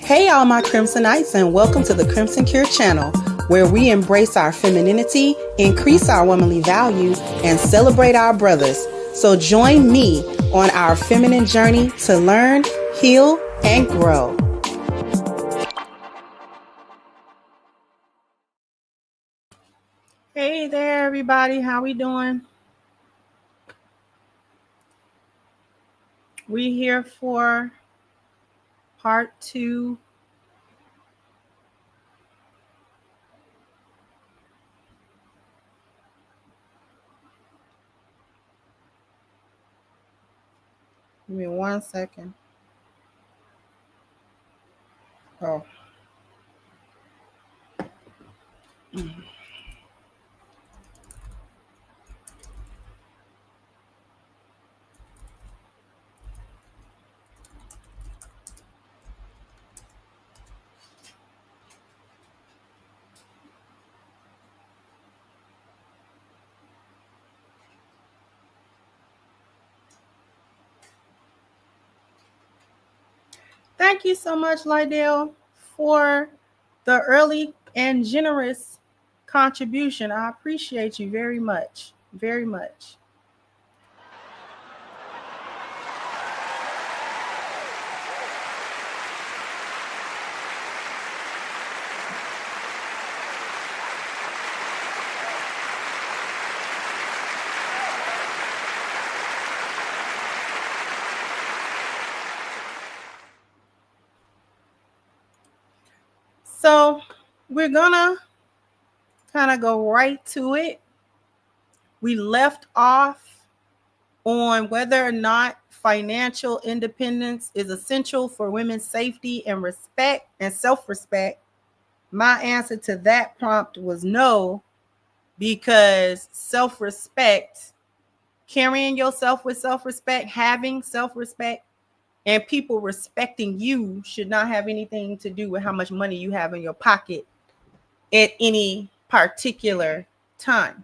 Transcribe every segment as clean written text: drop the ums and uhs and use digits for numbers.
Hey, all my Crimsonites, and welcome to the Crimson Cure channel, where we embrace our femininity, increase our womanly value, and celebrate our brothers. So join me on our feminine journey to learn, heal, and grow. Hey there, everybody. How we doing? We here for part 2. Give me 1 second. Oh. Thank you so much, Lydell, for the early and generous contribution. I appreciate you very much, very much. So we're gonna kind of go right to it. We left off on whether or not financial independence is essential for women's safety and respect and self-respect. My answer to that prompt was no, because self-respect, carrying yourself with self-respect, having self-respect, and people respecting you should not have anything to do with how much money you have in your pocket at any particular time.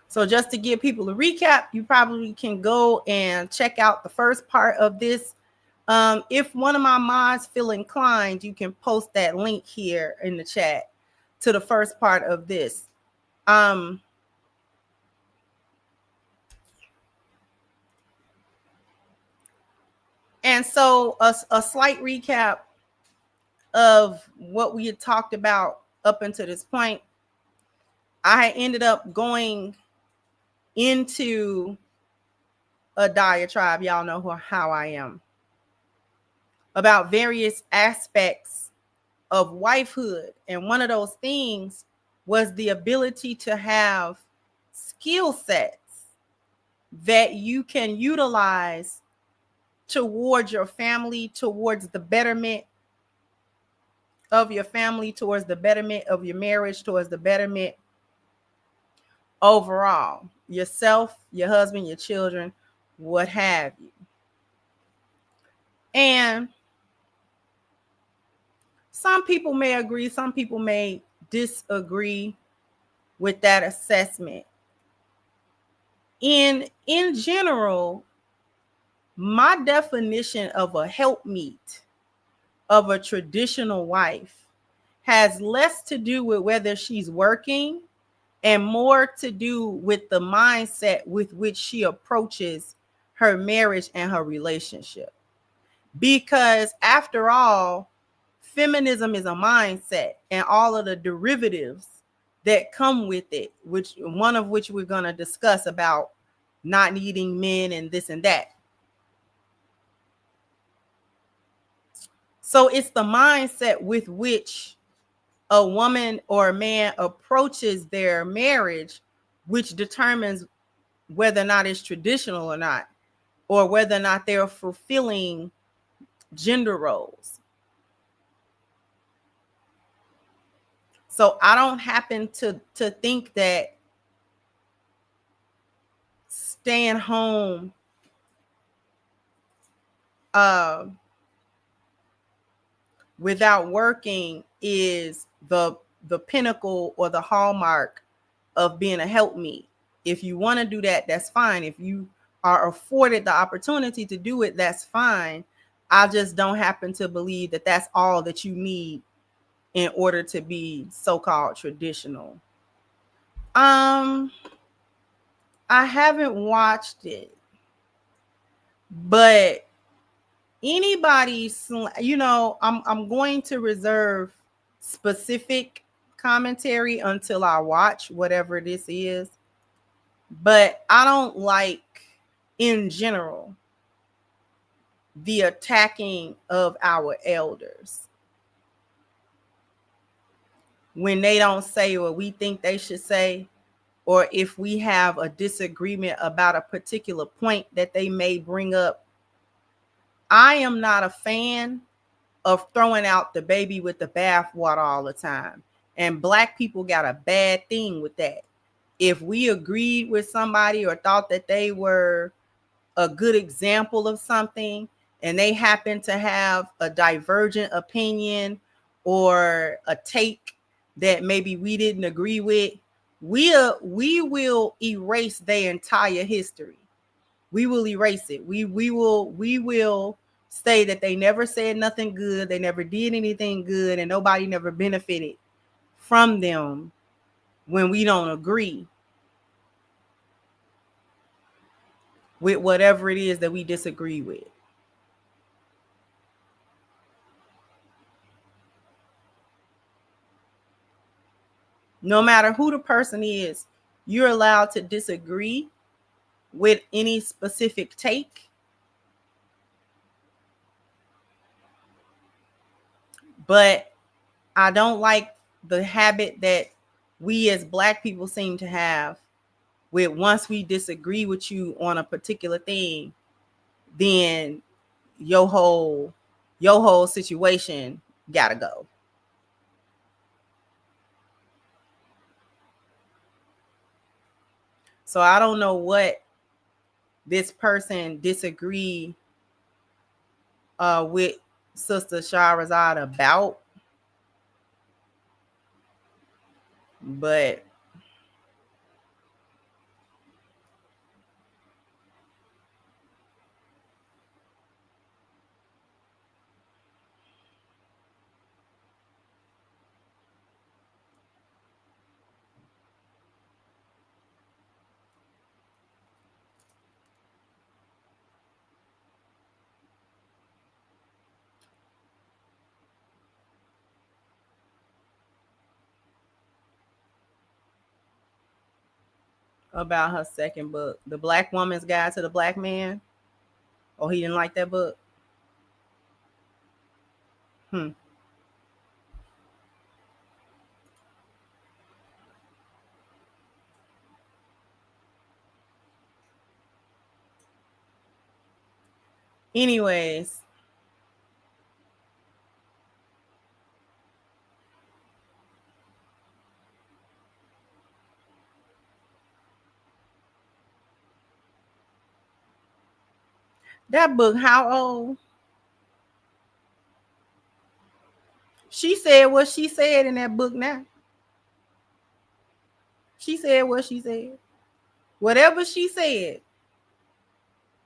So just to give people a recap, you probably can go and check out the first part of this. If one of my mods feel inclined, you can post that link here in the chat to the first part of this. And so a slight recap of what we had talked about up until this point. I ended up going into a diatribe, y'all know how I am, about various aspects of wifehood. And one of those things was the ability to have skill sets that you can utilize towards your family, towards the betterment of your family, towards the betterment of your marriage, towards the betterment overall, yourself, your husband, your children, what have you. And some people may agree, some people may disagree with that assessment. In general, my definition of a helpmeet, of a traditional wife, has less to do with whether she's working and more to do with the mindset with which she approaches her marriage and her relationship. Because after all, feminism is a mindset and all of the derivatives that come with it, which one of which we're going to discuss about not needing men and this and that. So it's the mindset with which a woman or a man approaches their marriage, which determines whether or not it's traditional or not, or whether or not they're fulfilling gender roles. So I don't happen to think that staying home without working is the pinnacle or the hallmark of being a helpmeet. If you want to do that, that's fine. If you are afforded the opportunity to do it, that's fine. I just don't happen to believe that that's all that you need in order to be so-called traditional. I haven't watched it, but anybody, I'm going to reserve specific commentary until I watch whatever this is. But I don't like, in general, the attacking of our elders when they don't say what we think they should say, or if we have a disagreement about a particular point that they may bring up. I am not a fan of throwing out the baby with the bathwater all the time. And Black people got a bad thing with that. If we agreed with somebody or thought that they were a good example of something, and they happen to have a divergent opinion or a take that maybe we didn't agree with, we will erase their entire history. We will erase it. We will say that they never said nothing good, they never did anything good, and nobody never benefited from them when we don't agree with whatever it is that we disagree with. No matter who the person is, you're allowed to disagree with any specific take. But I don't like the habit that we as Black people seem to have with, once we disagree with you on a particular thing, then your whole situation gotta go. So I don't know what this person disagreed with Sister Shahrazad about, but about her second book, The Black Woman's Guide to the Black Man. Oh, he didn't like that book? Hmm. Anyways, that book, how old? She said what she said in that book now. She said what she said. Whatever she said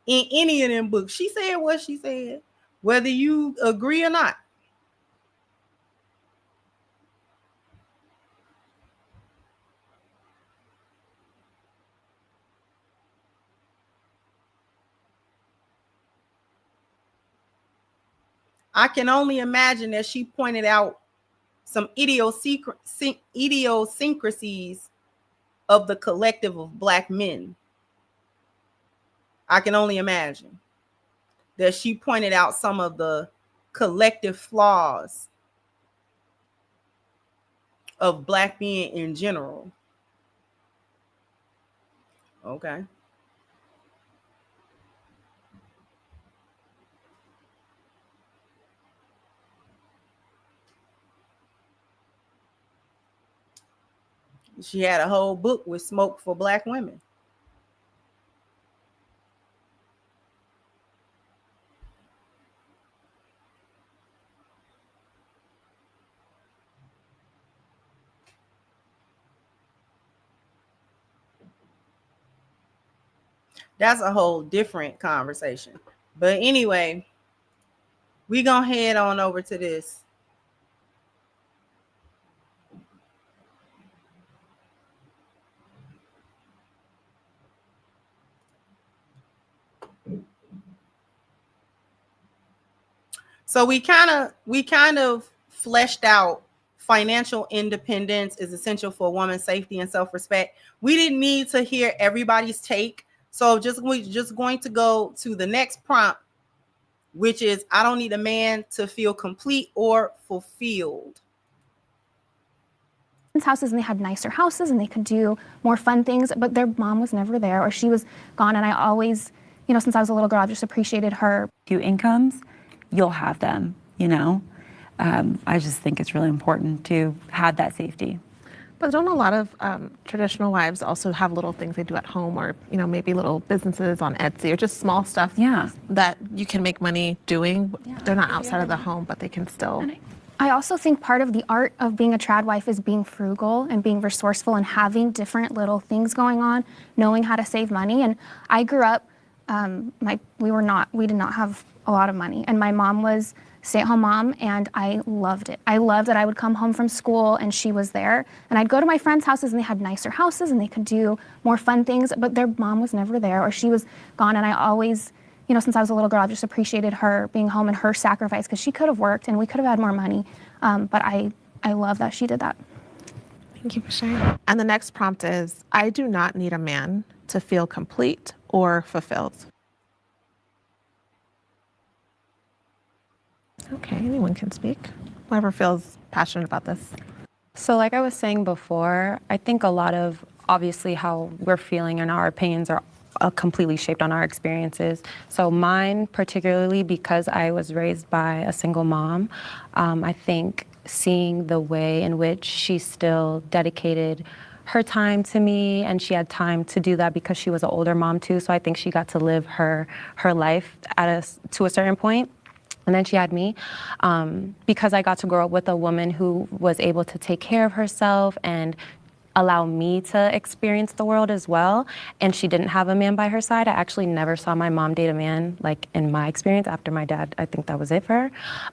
in any of them books, she said what she said, whether you agree or not. I can only imagine that she pointed out some idiosyncrasies of the collective of Black men. I can only imagine that she pointed out some of the collective flaws of Black men in general. Okay. She had a whole book with smoke for Black women. That's a whole different conversation. But anyway, We gonna head on over to this. So we kind of fleshed out financial independence is essential for a woman's safety and self-respect. We didn't need to hear everybody's take. So we're just going to go to the next prompt, which is I don't need a man to feel complete or fulfilled. Houses, and they had nicer houses and they could do more fun things, but their mom was never there or she was gone. And I always, since I was a little girl, I've just appreciated her. Few incomes, you'll have them, I just think it's really important to have that safety. But don't a lot of traditional wives also have little things they do at home, or maybe little businesses on Etsy, or just small stuff that you can make money doing? They're not outside of the home, but they can still. I also think part of the art of being a trad wife is being frugal and being resourceful and having different little things going on, knowing how to save money. And I grew up, we did not have a lot of money, and my mom was stay-at-home mom, and I loved it. I loved that I would come home from school and she was there, and I'd go to my friends' houses and they had nicer houses and they could do more fun things, but their mom was never there or she was gone. And I always, since I was a little girl, I've just appreciated her being home and her sacrifice, because she could have worked and we could have had more money, but I love that she did that. Thank you for sharing. And the next prompt is, I do not need a man to feel complete or fulfilled. Okay, anyone can speak. Whoever feels passionate about this. So like I was saying before, I think a lot of obviously how we're feeling and our opinions are completely shaped on our experiences. So mine, particularly because I was raised by a single mom, I think seeing the way in which she still dedicated her time to me, and she had time to do that because she was an older mom too. So I think she got to live her life to a certain point. And then she had me, because I got to grow up with a woman who was able to take care of herself and allow me to experience the world as well. And she didn't have a man by her side. I actually never saw my mom date a man, like in my experience. After my dad, I think that was it for her.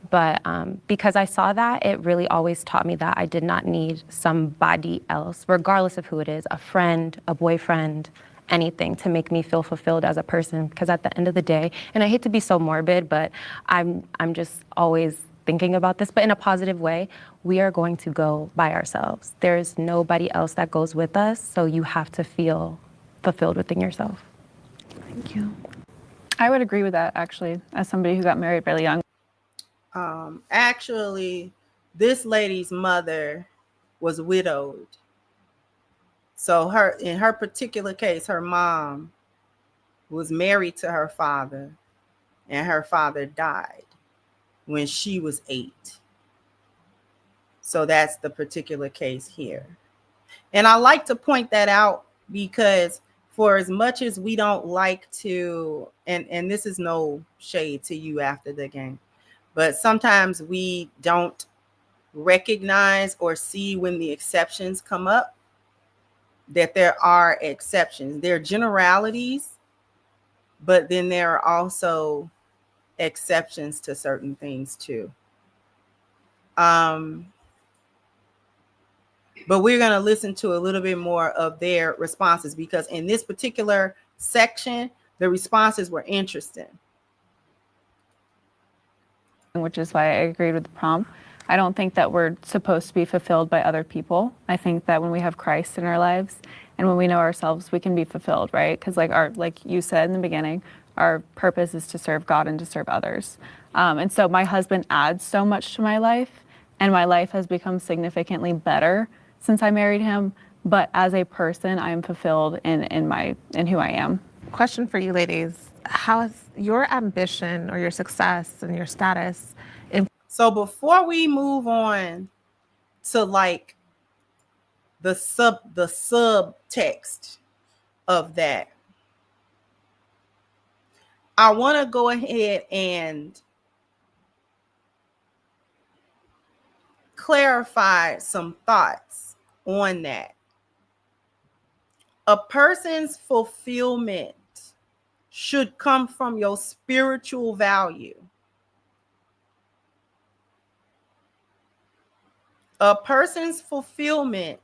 But because I saw that, it really always taught me that I did not need somebody else, regardless of who it is, a friend, a boyfriend, anything, to make me feel fulfilled as a person. Because at the end of the day, and I hate to be so morbid, but I'm just always thinking about this, but in a positive way, we are going to go by ourselves. There's nobody else that goes with us, so you have to feel fulfilled within yourself. Thank you. I would agree with that, actually, as somebody who got married really young. Actually, this lady's mother was widowed. So in her particular case, her mom was married to her father, and her father died when she was 8. So that's the particular case here. And I like to point that out because for as much as we don't like to, and this is no shade to you after the game, but sometimes we don't recognize or see when the exceptions come up, that there are exceptions. There are generalities, but then there are also exceptions to certain things too. But we're going to listen to a little bit more of their responses, because in this particular section, the responses were interesting. Which is why I agreed with the prompt. I don't think that we're supposed to be fulfilled by other people. I think that when we have Christ in our lives and when we know ourselves, we can be fulfilled, right? Because like you said in the beginning, our purpose is to serve God and to serve others. And so my husband adds so much to my life, and my life has become significantly better since I married him. But as a person, I am fulfilled in who I am. Question for you ladies. How has your ambition or your success and your status? So before we move on to like the subtext of that, I want to go ahead and clarify some thoughts on that. A person's fulfillment should come from your spiritual value. A person's fulfillment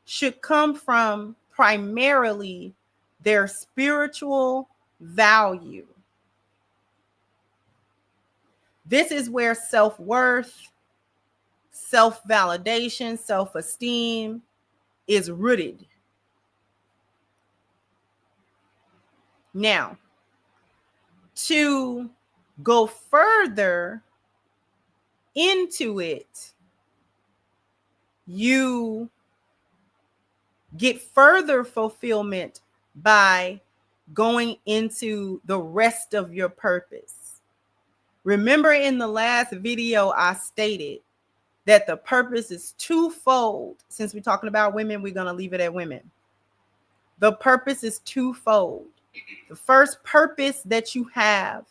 should come from primarily their spiritual value. This is where self-worth, self-validation, self-esteem is rooted. Now, to go further into it, you get further fulfillment by going into the rest of your purpose. Remember, in the last video, I stated that the purpose is twofold. Since we're talking about women, we're going to leave it at women. The purpose is twofold. The first purpose that you have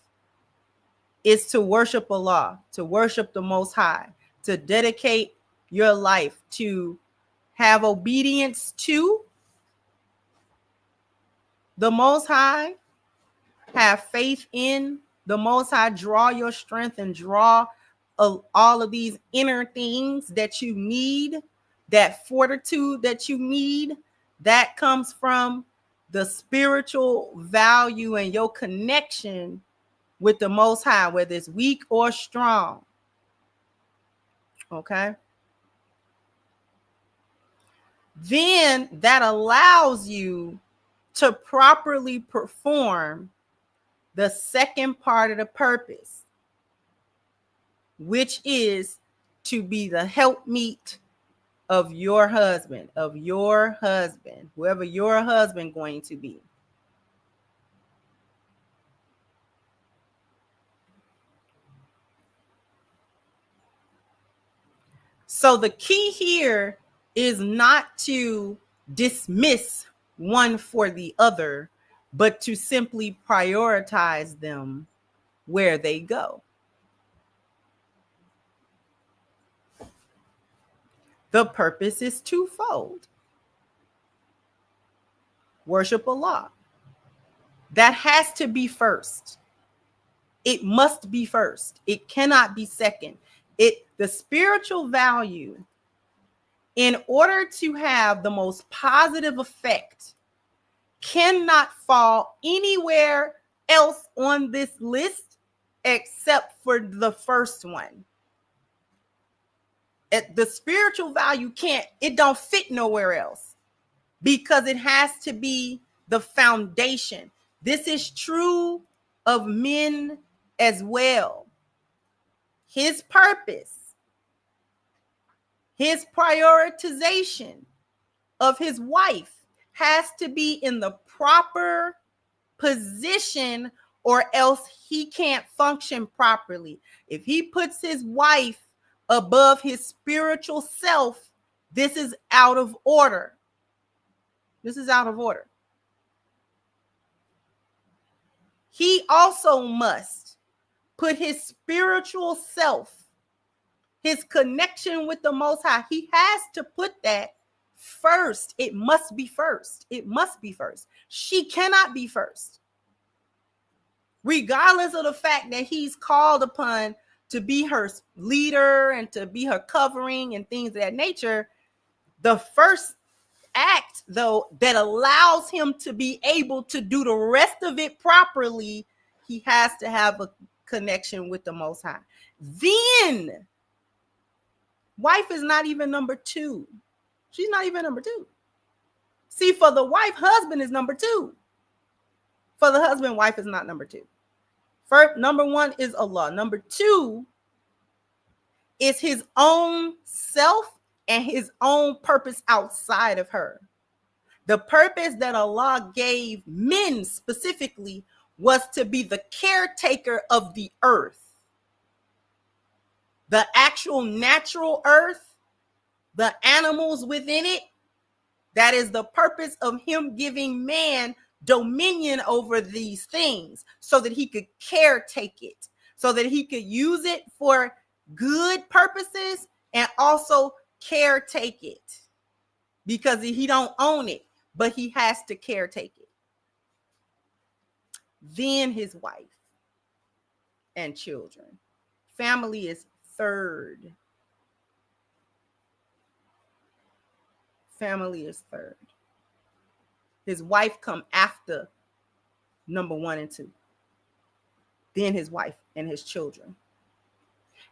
is to worship Allah, to worship the Most High, to dedicate your life, to have obedience to the Most High, have faith in the Most High, draw your strength and draw all of these inner things that you need, that fortitude that you need, that comes from the spiritual value and your connection with the Most High, whether it's weak or strong. Okay? Then that allows you to properly perform the second part of the purpose, which is to be the helpmeet of your husband, whoever your husband going to be. So the key here is not to dismiss one for the other, but to simply prioritize them where they go. The purpose is twofold. Worship Allah. That has to be first. It must be first. It cannot be second. The spiritual value, in order to have the most positive effect, cannot fall anywhere else on this list except for the first one. The spiritual value it don't fit nowhere else, because it has to be the foundation. This is true of men as well. His purpose, his prioritization of his wife has to be in the proper position, or else he can't function properly. If he puts his wife above his spiritual self, this is out of order. This is out of order. He also must put his spiritual self, his connection with the Most High, he has to put that first. It must be first. It must be first. She cannot be first. Regardless of the fact that he's called upon to be her leader and to be her covering and things of that nature, the first act, though, that allows him to be able to do the rest of it properly, he has to have a connection with the Most High. Then, wife is not even number two. She's not even number two. See, for the wife, husband is number two. For the husband, wife is not number two. First, number one is Allah. Number two is his own self and his own purpose outside of her. The purpose that Allah gave men specifically was to be the caretaker of the earth. The actual natural earth, the animals within it. That is the purpose of him giving man dominion over these things, so that he could caretake it, so that he could use it for good purposes and also caretake it, because he don't own it, but he has to caretake it. Then his wife and children. Family is third. family is third. His wife come after number 1 and 2. Then his wife and his children.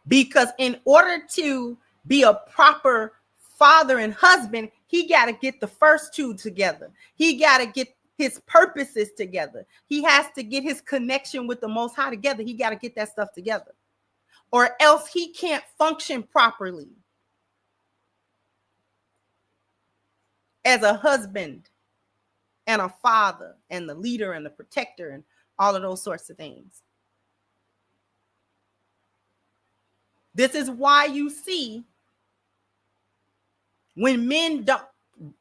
Because in order to be a proper father and husband, he got to get the first 2 together. He got to get his purposes together. He has to get his connection with the Most High together. He got to get that stuff together, or else he can't function properly as a husband and a father and the leader and the protector and all of those sorts of things. This is why you see when men don't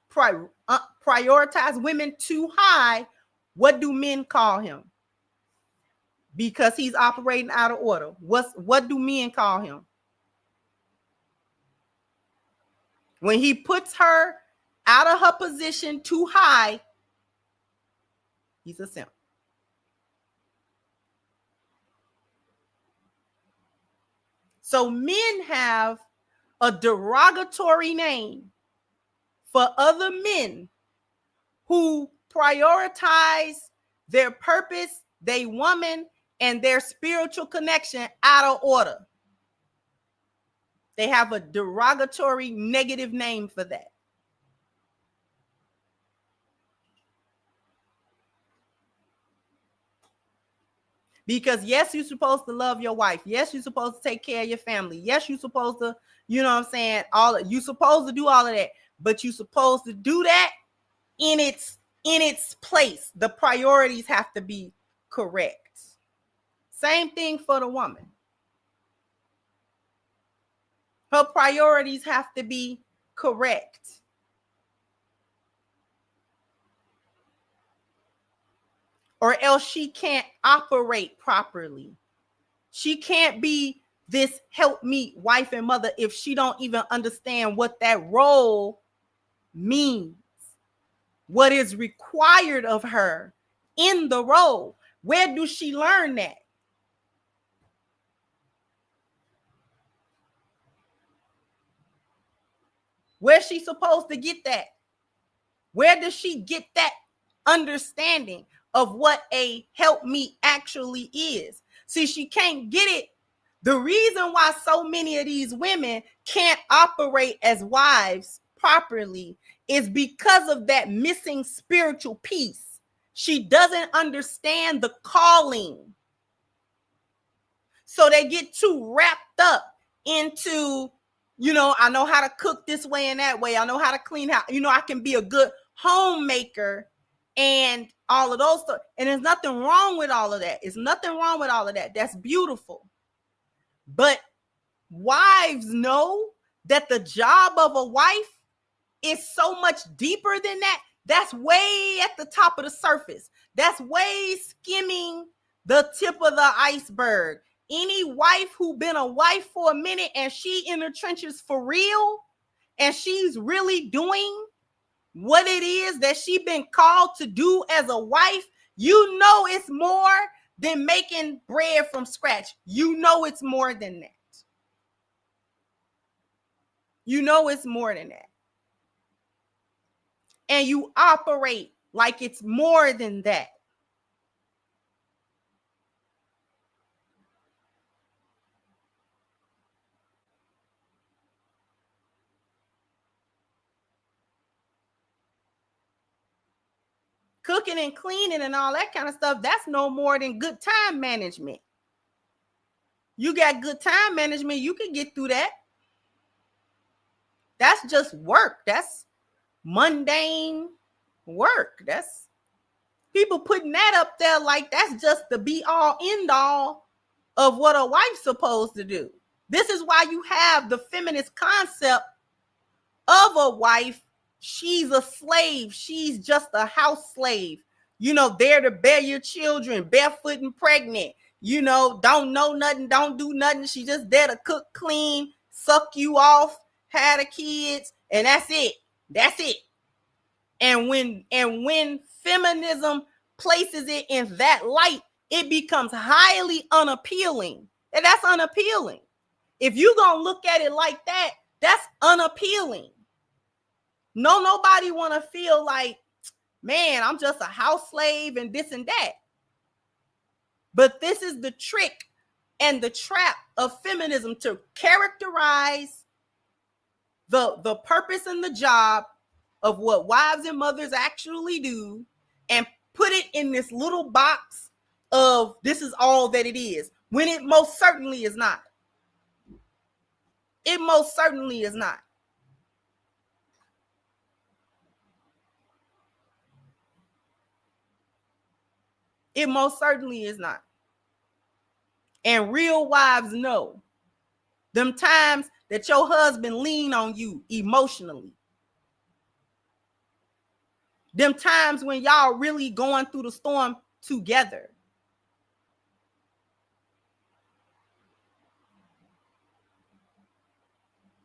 prioritize women too high, what do men call him? Because he's operating out of order. What do men call him? When he puts her out of her position too high, he's a simp. So men have a derogatory name for other men who prioritize their purpose, their woman, and their spiritual connection out of order. They have a derogatory negative name for that. Because yes, you're supposed to love your wife. Yes, you're supposed to take care of your family. Yes, you're supposed to, you know what I'm saying? You're supposed to do all of that, but you're supposed to do that in its place. The priorities have to be correct. Same thing for the woman. Her priorities have to be correct. Or else she can't operate properly. She can't be this helpmeet wife and mother if she don't even understand what that role means, what is required of her in the role. Where do she learn that? Where's she supposed to get that? Where does she get that understanding of what a helpmeet actually is? See, she can't get it. The reason why so many of these women can't operate as wives properly is because of that missing spiritual piece. She doesn't understand the calling. So they get too wrapped up into, I know how to cook this way and that way. I know how to clean house. I can be a good homemaker and all of those stuff. And there's nothing wrong with all of that. There's nothing wrong with all of that. That's beautiful. But wives know that the job of a wife is so much deeper than that. That's way at the top of the surface. That's way skimming the tip of the iceberg. Any wife who been a wife for a minute and she in the trenches for real, and she's really doing what it is that she been called to do as a wife, it's more than making bread from scratch. It's more than that. It's more than that. And you operate like it's more than that. Cooking and cleaning and all that kind of stuff, that's no more than good time management. You got good time management, you can get through that. That's just work. That's mundane work. That's people putting that up there like that's just the be all end all of what a wife's supposed to do. This is why you have the feminist concept of a wife. She's a slave. She's just a house slave. There to bear your children, barefoot and pregnant. Don't know nothing, don't do nothing. She just there to cook, clean, suck you off, have the kids, and that's it. That's it. And when feminism places it in that light, it becomes highly unappealing. And that's unappealing. If you're going to look at it like that, that's unappealing. Nobody want to feel like, man, I'm just a house slave and this and that. But this is the trick and the trap of feminism, to characterize the purpose and the job of what wives and mothers actually do and put it in this little box of this is all that it is, when it most certainly is not. It most certainly is not. It most certainly is not. And real wives know them times that your husband lean on you emotionally. Them times when y'all really going through the storm together.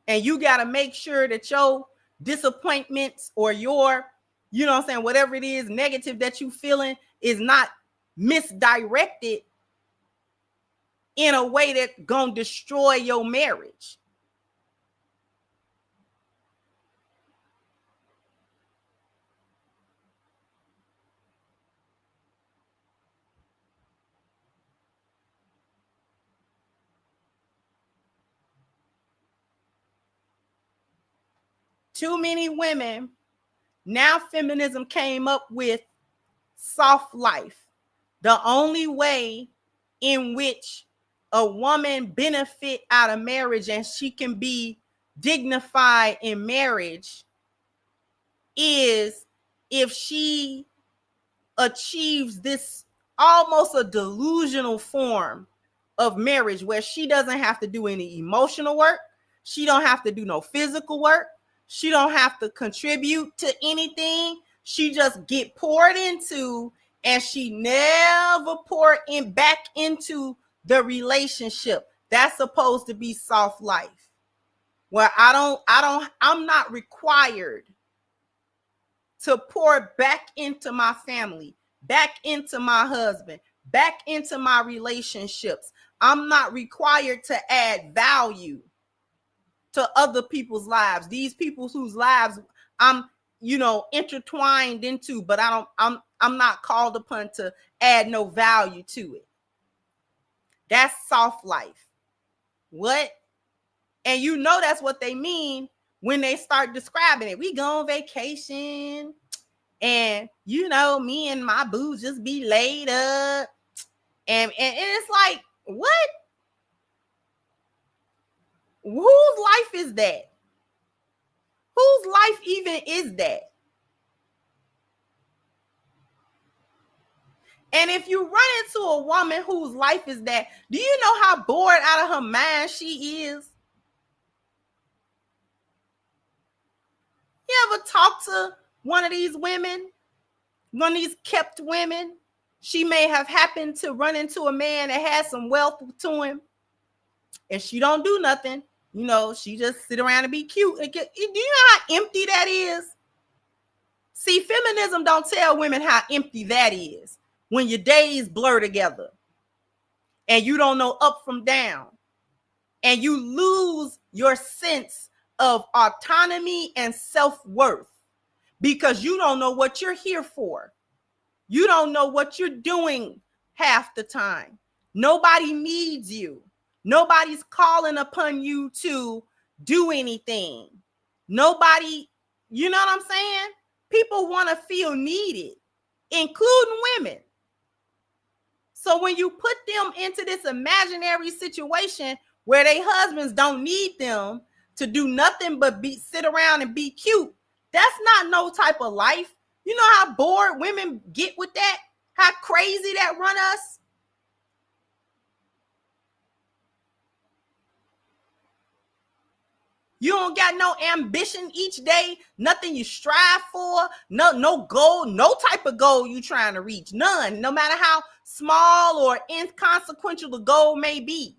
And you got to make sure that your disappointments or your, you know what I'm saying, whatever it is negative that you feeling is not misdirected in a way that gonna destroy your marriage. Too many women, now feminism came up with soft life. The only way in which a woman benefit out of marriage and she can be dignified in marriage is if she achieves this almost a delusional form of marriage where she doesn't have to do any emotional work. She don't have to do no physical work. She don't have to contribute to anything. She just get poured into, and she never pour in back into the relationship. That's supposed to be soft life, where I'm not required to pour back into my family, back into my husband, back into my relationships. I'm not required to add value to other people's lives. These people whose lives I'm, intertwined into, but I'm not called upon to add no value to it. That's soft life. What? And that's what they mean when they start describing it. We go on vacation and me and my boo just be laid up. And it's like, what? Whose life is that? Whose life even is that? And if you run into a woman whose life is that, do you know how bored out of her mind she is? You ever talk to one of these women, one of these kept women? She may have happened to run into a man that has some wealth to him, and she don't do nothing. She just sit around and be cute. Do you know how empty that is? See, feminism don't tell women how empty that is when your days blur together and you don't know up from down and you lose your sense of autonomy and self-worth because you don't know what you're here for. You don't know what you're doing half the time. Nobody needs you. Nobody's calling upon you to do anything. Nobody, you know what I'm saying? People want to feel needed, including women. So when you put them into this imaginary situation where their husbands don't need them to do nothing but sit around and be cute, that's not no type of life. You know how bored women get with that? How crazy that run us? You don't got no ambition each day, nothing you strive for, no goal, no type of goal you trying to reach, none, no matter how small or inconsequential the goal may be.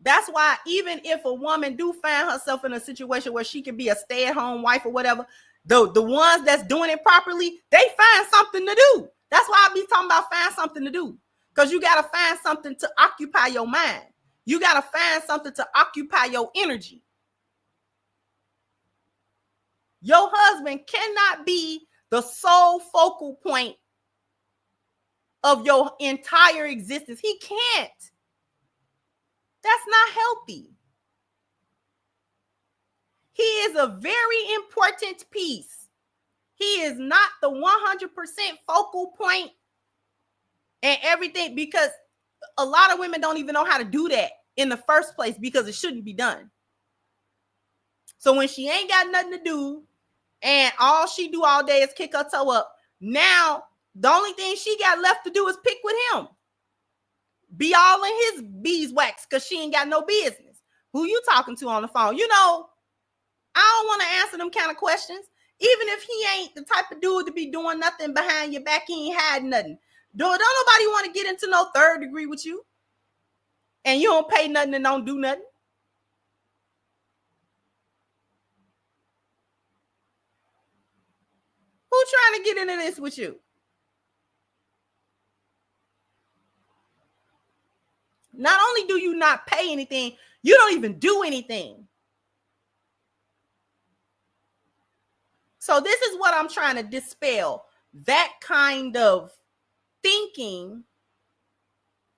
That's why even if a woman do find herself in a situation where she can be a stay-at-home wife or whatever, the ones that's doing it properly, they find something to do. That's why I be talking about find something to do. Because you got to find something to occupy your mind. You got to find something to occupy your energy. Your husband cannot be the sole focal point of your entire existence. He can't. That's not healthy. He is a very important piece. He is not the 100% focal point and everything, because a lot of women don't even know how to do that in the first place because it shouldn't be done. So when she ain't got nothing to do and all she do all day is kick her toe up, now the only thing she got left to do is pick with him. Be all in his beeswax because she ain't got no business. Who you talking to on the phone? You know, I don't want to answer them kind of questions. Even if he ain't the type of dude to be doing nothing behind your back, he ain't hiding nothing. Don't nobody want to get into no third degree with you. And you don't pay nothing and don't do nothing. Who trying to get into this with you? Not only do you not pay anything, you don't even do anything. So this is what I'm trying to dispel. That kind of thinking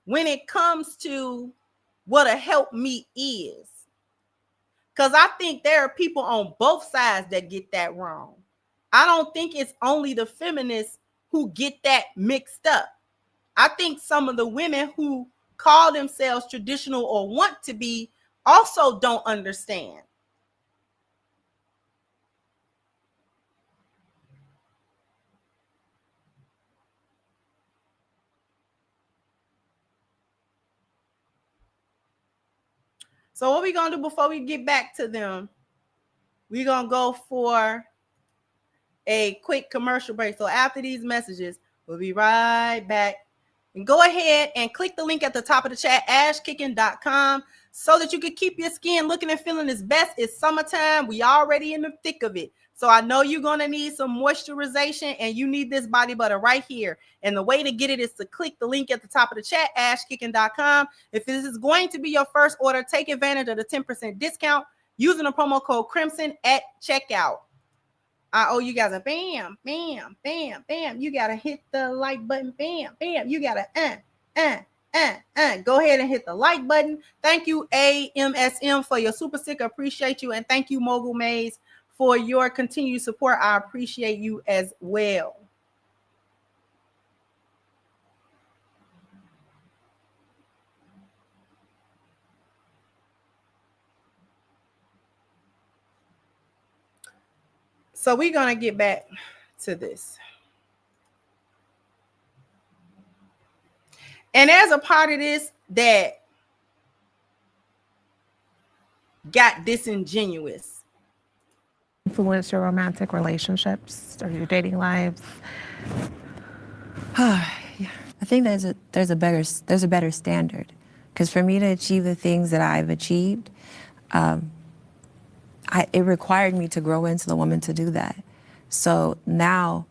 when it comes to what a helpmeet is. Because I think there are people on both sides that get that wrong. I don't think it's only the feminists who get that mixed up. I think some of the women who call themselves traditional or want to be also don't understand. So what we gonna do before we get back to them? We're gonna go for a quick commercial break. So after these messages, we'll be right back. And go ahead and click the link at the top of the chat, ashkicking.com, so that you can keep your skin looking and feeling its best. It's summertime. We already in the thick of it. So I know you're going to need some moisturization, and you need this body butter right here. And the way to get it is to click the link at the top of the chat, ashkicking.com. If this is going to be your first order, take advantage of the 10% discount using the promo code Crimson at checkout. I owe you guys a bam, bam, bam, bam. You got to hit the like button. Bam, bam. You got to go ahead and hit the like button. Thank you, AMSM, for your super sticker. Appreciate you. And thank you, Mogul Maze, for your continued support. I appreciate you as well. So we're going to get back to this. And there's a part of this that got disingenuous. Influence your romantic relationships or your dating lives? Yeah. I think there's a better standard, because for me to achieve the things that I've achieved, it required me to grow into the woman to do that. So now,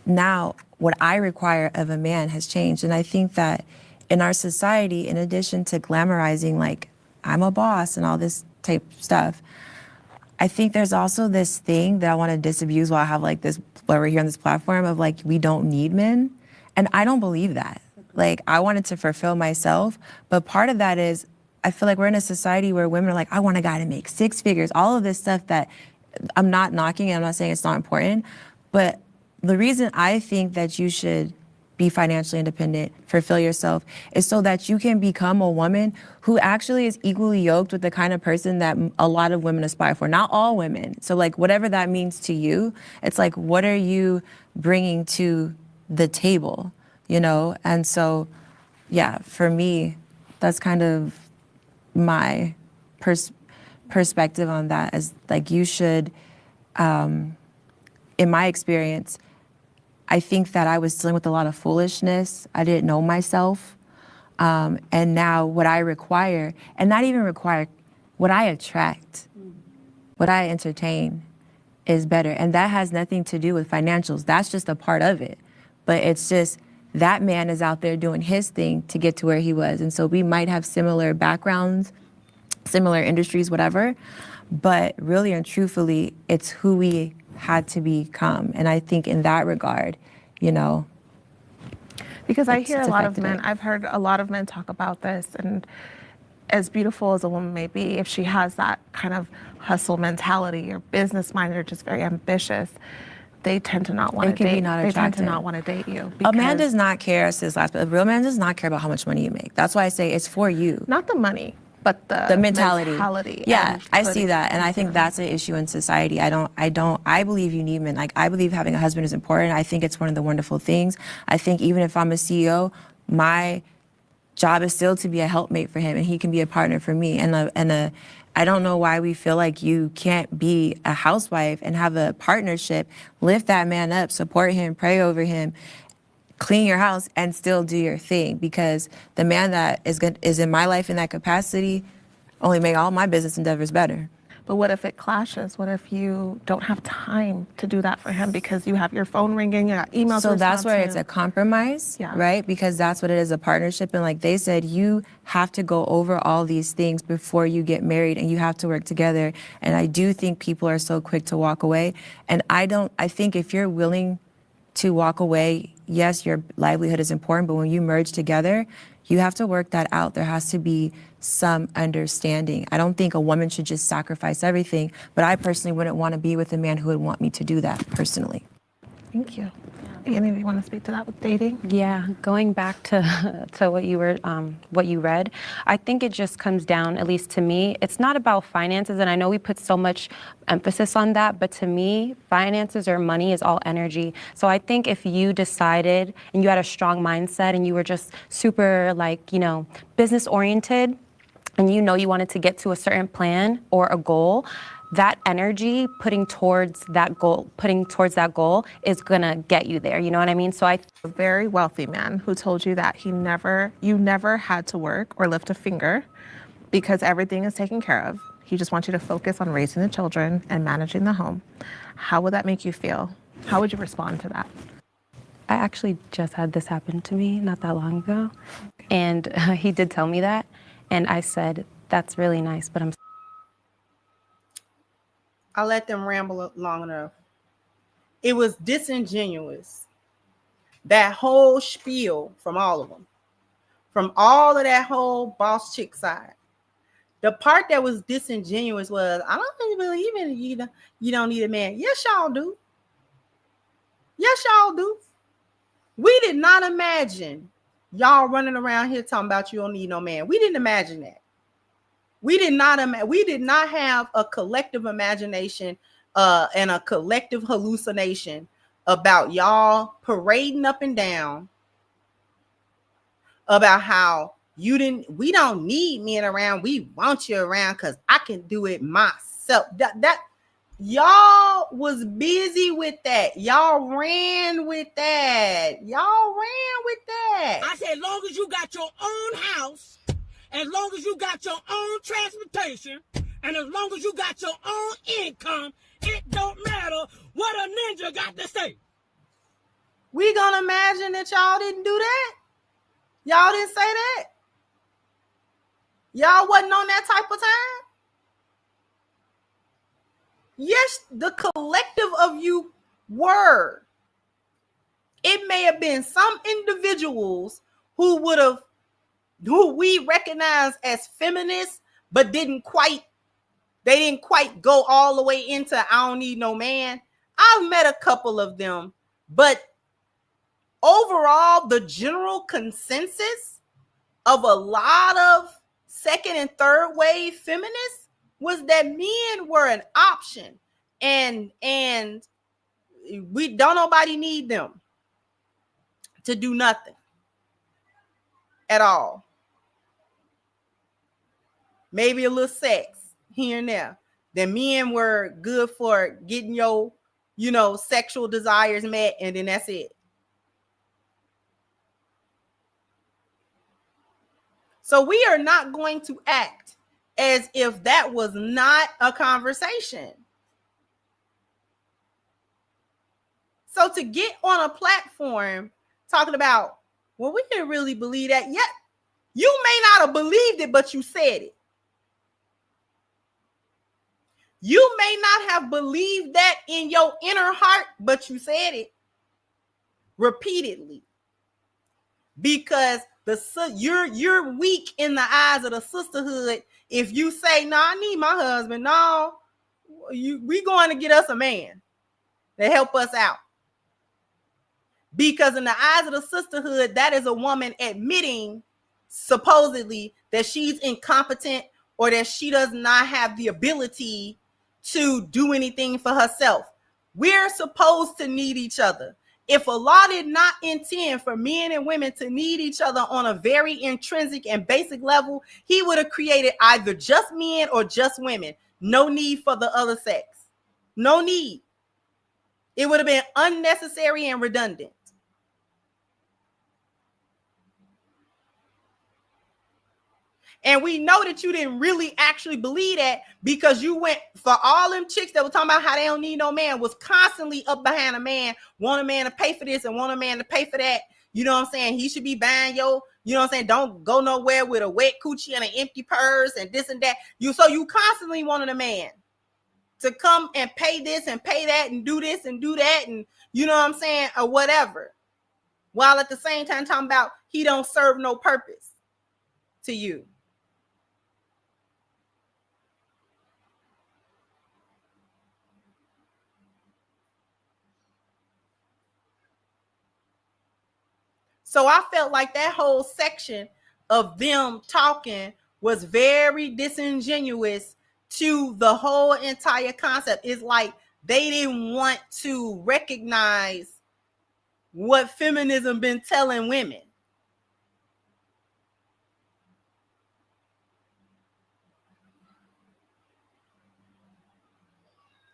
now what I require of a man has changed. And I think that in our society, in addition to glamorizing, like, I'm a boss and all this type stuff, I think there's also this thing that I want to disabuse while I have like this, while we're here on this platform, of like, we don't need men. And I don't believe that. Like, I wanted to fulfill myself, but part of that is, I feel like we're in a society where women are like, I want a guy to make 6 figures, all of this stuff that I'm not knocking, and I'm not saying it's not important, but the reason I think that you should be financially independent, fulfill yourself, is so that you can become a woman who actually is equally yoked with the kind of person that a lot of women aspire for. Not all women. So like, whatever that means to you, it's like, what are you bringing to the table, And so, yeah, for me, that's kind of my perspective on that, is like, you should, in my experience, I think that I was dealing with a lot of foolishness. I didn't know myself. And now what I require, and not even require, what I attract, what I entertain is better. And that has nothing to do with financials. That's just a part of it. But it's just that man is out there doing his thing to get to where he was. And so we might have similar backgrounds, similar industries, whatever, but really and truthfully, it's who we had to become. And I think in that regard, you know, because I hear a lot of men, I've heard a lot of men talk about this, and as beautiful as a woman may be, if she has that kind of hustle mentality or business minded or just very ambitious, they tend to not want to date. They tend to not want to date you. A man does not care, sis last, but a real man does not care about how much money you make. That's why I say it's for you. Not the money, but the mentality. Yeah, I see that, and I think that's an issue in society. I believe you need men. Like, I believe having a husband is important. I think it's one of the wonderful things. I think even if I'm a CEO, my job is still to be a helpmate for him, and he can be a partner for me. I don't know why we feel like you can't be a housewife and have a partnership, lift that man up, support him, pray over him, clean your house, and still do your thing. Because the man that is in my life in that capacity only make all my business endeavors better. But what if it clashes? What if you don't have time to do that for him because you have your phone ringing, you got emails? So that's where it's a compromise, right? Because that's what it is, a partnership. And like they said, you have to go over all these things before you get married, and you have to work together. And I do think people are so quick to walk away. And I think if you're willing to walk away, yes, your livelihood is important, but when you merge together, you have to work that out. There has to be some understanding. I don't think a woman should just sacrifice everything, but I personally wouldn't want to be with a man who would want me to do that personally. Thank you. Any of you want to speak to that with dating? Yeah, going back to what you read, I think it just comes down, at least to me, it's not about finances, and I know we put so much emphasis on that, but to me, finances or money is all energy. So I think if you decided and you had a strong mindset and you were just super business oriented, and you wanted to get to a certain plan or a goal, that energy putting towards that goal is gonna get you there. You know what I mean? So a very wealthy man who told you that you never had to work or lift a finger because everything is taken care of. He just wants you to focus on raising the children and managing the home. How would that make you feel? How would you respond to that? I actually just had this happen to me not that long ago, and he did tell me that, and I said, that's really nice, but I let them ramble long enough. It was disingenuous. That whole spiel from all of them, from all of that whole boss chick side. The part that was disingenuous was, I don't really believe in you don't need a man. Yes, y'all do. Yes, y'all do. We did not imagine y'all running around here talking about you don't need no man. We didn't imagine that. We did not have a collective imagination and a collective hallucination about y'all parading up and down about how we don't need men around. We want you around because I can do it myself. That y'all was busy with that. Y'all ran with that. I said, as long as you got your own house, as long as you got your own transportation, and as long as you got your own income, it don't matter what a ninja got to say. We gonna imagine that y'all didn't do that? Y'all didn't say that? Y'all wasn't on that type of time? Yes, the collective of you were. It may have been some individuals who we recognize as feminists, but they didn't quite go all the way into I don't need no man. I've met a couple of them, but overall, the general consensus of a lot of second and third wave feminists was that men were an option, and we don't nobody need them to do nothing at all. Maybe a little sex here and there. The men were good for getting your, sexual desires met, and then that's it. So we are not going to act as if that was not a conversation. So to get on a platform talking about Well, we didn't really believe that yet. You may not have believed it, but you said it. You may not have believed that in your inner heart, but you said it repeatedly. Because you're weak in the eyes of the sisterhood if you say, no, I need my husband. No, we going to get us a man to help us out. Because in the eyes of the sisterhood, that is a woman admitting supposedly that she's incompetent or that she does not have the ability to do anything for herself. We're supposed to need each other. If Allah did not intend for men and women to need each other on a very intrinsic and basic level, he would have created either just men or just women. No need for the other sex. No need. It would have been unnecessary and redundant. And we know that you didn't really actually believe that because you went for all them chicks that were talking about how they don't need no man, was constantly up behind a man, want a man to pay for this and want a man to pay for that. You know what I'm saying? He should be buying you know what I'm saying? Don't go nowhere with a wet coochie and an empty purse and this and that. So you constantly wanted a man to come and pay this and pay that and do this and do that and you know what I'm saying? Or whatever. While at the same time talking about he don't serve no purpose to you. So I felt like that whole section of them talking was very disingenuous to the whole entire concept. It's like they didn't want to recognize what feminism been telling women.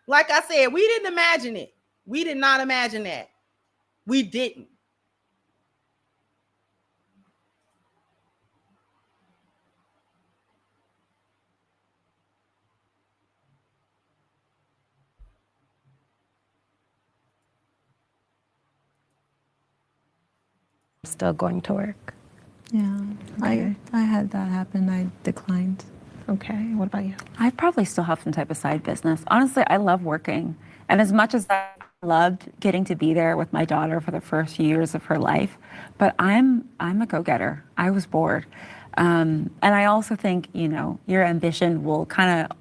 Like I said, we didn't imagine it. We did not imagine that. We didn't. Still going to work. Yeah, Okay. I had that happen. I declined. Okay. What about you? I probably still have some type of side business. Honestly, I love working. And as much as I loved getting to be there with my daughter for the first few years of her life, but I'm a go-getter. I was bored. And I also think, you know, your ambition will kind of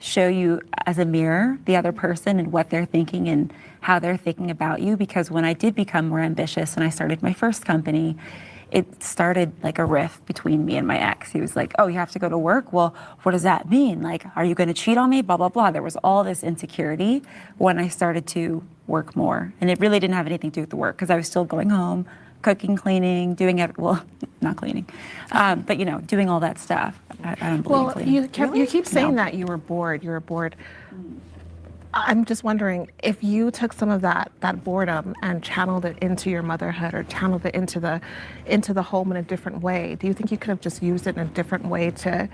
show you as a mirror the other person and what they're thinking and how they're thinking about you. Because when I did become more ambitious and I started my first company, it started like a rift between me and my ex. He was like, oh, you have to go to work? Well, what does that mean? Like, are you going to cheat on me? Blah, blah, blah. There was all this insecurity when I started to work more. And it really didn't have anything to do with the work because I was still going home, cooking, cleaning, doing it. Well, not cleaning, but, you know, doing all that stuff. I don't believe in cleaning. You keep saying that you were bored. You were bored. I'm just wondering if you took some of that boredom and channeled it into your motherhood or channeled it into the home in a different way. Do you think you could have just used it in a different way to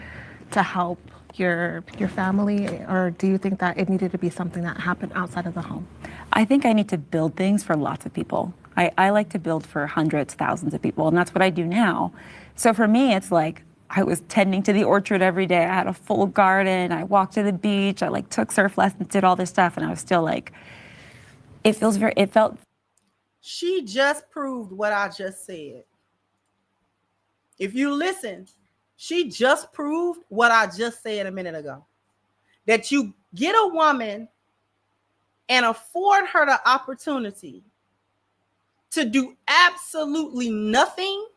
help your family, or do you think that it needed to be something that happened outside of the home? I think I need to build things for lots of people. I like to build for hundreds, thousands of people, and that's what I do now. So for me, it's like I was tending to the orchard every day. I had a full garden. I walked to the beach. I like took surf lessons, did all this stuff, and I was still like, it felt. She just proved what I just said. If you listen, she just proved what I just said a minute ago. That you get a woman and afford her the opportunity to do absolutely nothing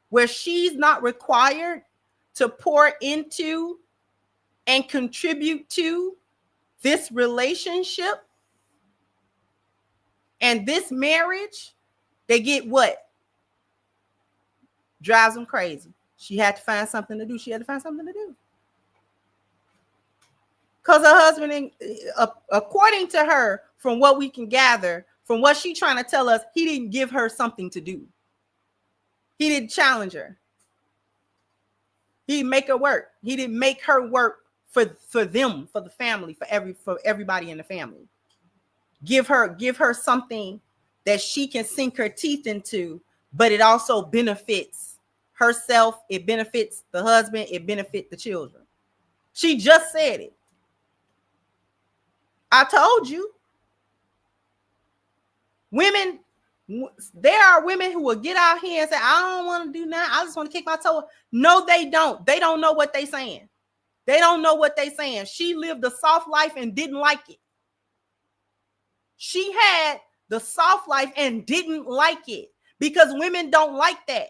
where she's not required to pour into and contribute to this relationship and this marriage. They get what? Drives them crazy. She had to find something to do. She had to find something to do. Because her husband, according to her, from what we can gather, from what she's trying to tell us, he didn't give her something to do. He didn't challenge her. He didn't make her work. He didn't make her work for them, for the family, for everybody in the family. Give her something that she can sink her teeth into but it also benefits herself. It benefits the husband. It benefits the children. She just said it. I told you. Women, there are women who will get out here and say, I don't want to do nothing. I just want to kick my toe. No, they don't. They don't know what they saying. They don't know what they saying. She lived a soft life and didn't like it. She had the soft life and didn't like it because women don't like that.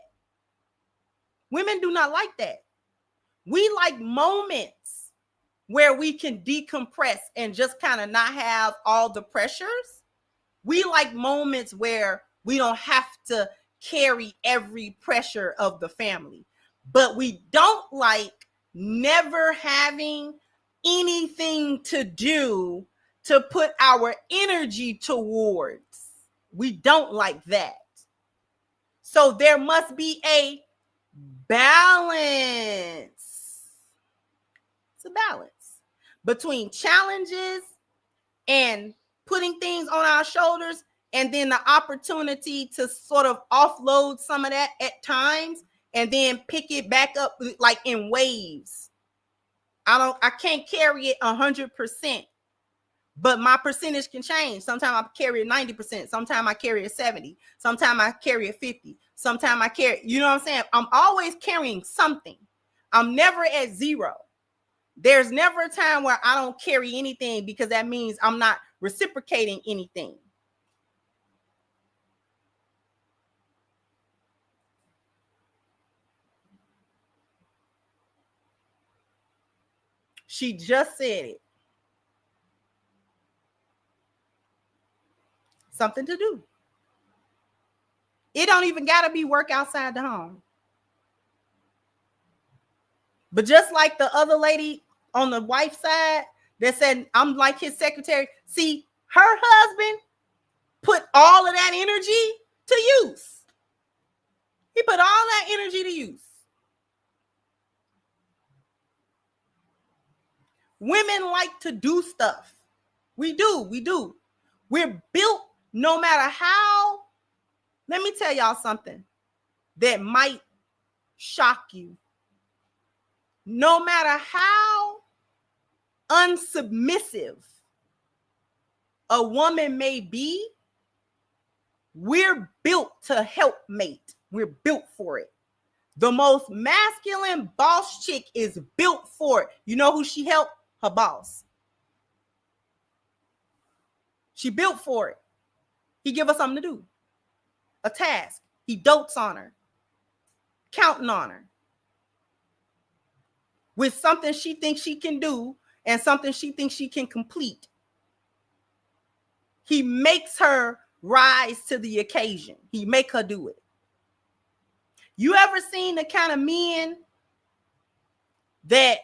Women do not like that. We like moments where we can decompress and just kind of not have all the pressures. We like moments where we don't have to carry every pressure of the family, but we don't like never having anything to do to put our energy towards. We don't like that. So there must be a balance. It's a balance between challenges and putting things on our shoulders, and then the opportunity to sort of offload some of that at times and then pick it back up like in waves. I can't carry it 100%, but my percentage can change. Sometimes I carry it 90%. Sometimes I carry it 70. Sometimes I carry it 50. Sometimes I carry, you know what I'm saying? I'm always carrying something. I'm never at zero. There's never a time where I don't carry anything because that means I'm not reciprocating anything. She just said it. Something to do. It don't even got to be work outside the home. But just like the other lady on the wife side that said, I'm like his secretary. See, her husband put all of that energy to use. He put all that energy to use. Women like to do stuff. We do. We're built no matter how. Let me tell y'all something that might shock you. No matter how unsubmissive a woman may be, we're built to help mate. We're built for it. The most masculine boss chick is built for it. You know who she helped? Her boss. She built for it. He give her something to do. A task. He dotes on her. Counting on her. With something she thinks she can do and something she thinks she can complete. He makes her rise to the occasion. He make her do it. You ever seen the kind of men that